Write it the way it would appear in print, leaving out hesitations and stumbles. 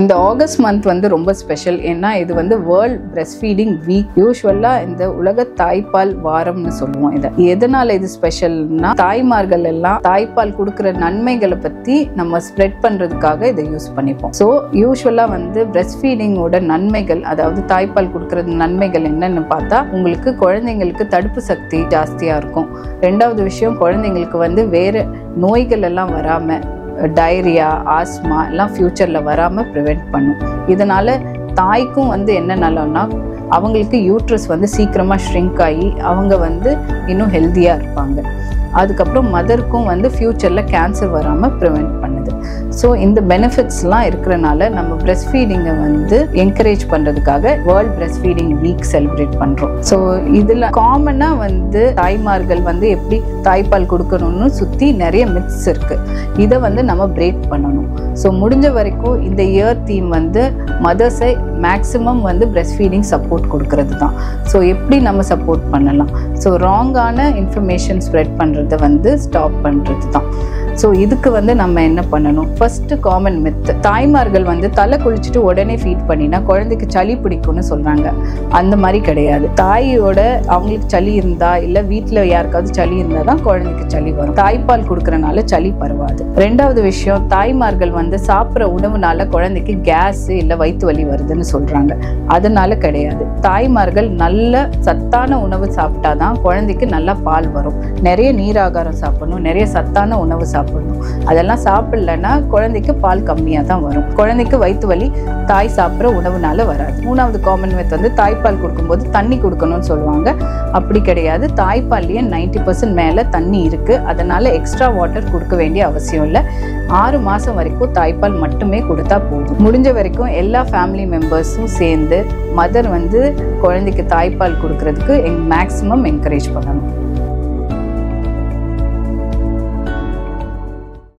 இந்த August month வந்து ரொம்ப ஸ்பெஷல். ஏன்னா இது வந்து வேர்ல்ட் பிரெஸ்ட் ஃபீடிங் வீக். யூஸ்வலா இந்த உலக தாய்ப்பால் வாரம்னு சொல்லுவோம். இதை எதனால இது ஸ்பெஷல்னா, தாய்மார்கள் எல்லாம் தாய்ப்பால் கொடுக்குற நன்மைகளை பத்தி நம்ம ஸ்ப்ரெட் பண்றதுக்காக இதை யூஸ் பண்ணிப்போம். ஸோ யூஸ்வலா வந்து பிரெஸ்ட் ஃபீடிங்கோட நன்மைகள், அதாவது தாய்ப்பால் கொடுக்கறது நன்மைகள் என்னன்னு பார்த்தா, உங்களுக்கு குழந்தைங்களுக்கு தடுப்பு சக்தி ஜாஸ்தியா இருக்கும். ரெண்டாவது விஷயம், குழந்தைங்களுக்கு வந்து வேற நோய்கள் எல்லாம் வராம, டயரியா, ஆஸ்மா எல்லாம் ஃபியூச்சரில் வராமல் ப்ரிவெண்ட் பண்ணும். இதனால் தாய்க்கும் வந்து என்ன நலம்னா, அவங்களுக்கு யூட்ரஸ் வந்து சீக்கிரமாக ஷ்ரிங்க் ஆகி அவங்க வந்து இன்னும் ஹெல்த்தியாக இருப்பாங்க. அதுக்கப்புறம் மதருக்கும் வந்து ஃபியூச்சரில் கேன்சர் வராமல் ப்ரிவெண்ட் பண்ணுது. ஸோ இந்த பெனிஃபிட்ஸ்லாம் இருக்கிறனால நம்ம பிரெஸ்ட் ஃபீடிங்கை வந்து என்கரேஜ் பண்ணுறதுக்காக world breast feeding week celebrate பண்ணுறோம். ஸோ இதில் காமனாக வந்து தாய்மார்கள் வந்து எப்படி தாய்ப்பால் கொடுக்கணும்னு சுற்றி நிறைய மித்ஸ் இருக்குது. இதை வந்து நம்ம பிரேக் பண்ணணும். ஸோ முடிஞ்ச வரைக்கும் இந்த இயர் தீம் வந்து மதர்ஸை மேக்ஸிமம் வந்து பிரெஸ்ட் ஃபீடிங் சப்போர்ட் கொடுக்கறது தான். ஸோ எப்படி நம்ம சப்போர்ட் பண்ணலாம்? ஸோ ராங்கான இன்ஃபர்மேஷன் ஸ்ப்ரெட் பண்ணுறதை வந்து ஸ்டாப் பண்ணுறது தான். ஸோ இதுக்கு வந்து நம்ம என்ன பண்ணணும்? ஃபர்ஸ்ட் காமன் மித், தாய்மார்கள் வந்து தலை குளிச்சுட்டு உடனே ஃபீட் பண்ணினா குழந்தைக்கு சளி பிடிக்கும்னு சொல்றாங்க. அந்த மாதிரி கிடையாது. தாயோட அவங்களுக்கு சளி இருந்தா, இல்லை வீட்டில் யாருக்காவது சளி இருந்தால் தான் குழந்தைக்கு சளி வரும். தாய்ப்பால் கொடுக்கறனால சளி பரவாது. ரெண்டாவது விஷயம், தாய்மார்கள் வந்து சாப்பிட்ற உணவுனால குழந்தைக்கு கேஸ் இல்லை வயிற்று வலி வருதுன்னு சொல்றாங்க. அதனால கிடையாது. தாய்மார்கள் நல்ல சத்தான உணவு சாப்பிட்டாதான் குழந்தைக்கு நல்லா பால் வரும். நிறைய நீராகாரம் சாப்பிடணும், நிறைய சத்தான உணவு சாப்பிடணும். அதெல்லாம் சாப்பிடலன்னா குழந்தைக்கு பால் கம்மியாக தான் வரும். குழந்தைக்கு வயிற்று வலி தாய் சாப்பிட்ற உணவுனால வராது. மூணாவது காமன் மித் வந்து தாய்ப்பால் கொடுக்கும்போது தண்ணி கொடுக்கணும்னு சொல்லுவாங்க. அப்படி கிடையாது. தாய்ப்பால்லையே 90% மேலே தண்ணி இருக்கு. அதனால எக்ஸ்ட்ரா வாட்டர் கொடுக்க வேண்டிய அவசியம் இல்லை. 6 மாதம் வரைக்கும் தாய்ப்பால் மட்டுமே கொடுத்தா போதும். முடிஞ்ச வரைக்கும் எல்லா ஃபேமிலி மெம்பர்ஸும் சேர்ந்து மதர் வந்து குழந்தைக்கு தாய்ப்பால் கொடுக்கறதுக்கு மேக்ஸிமம் என்கரேஜ் பண்ணணும்.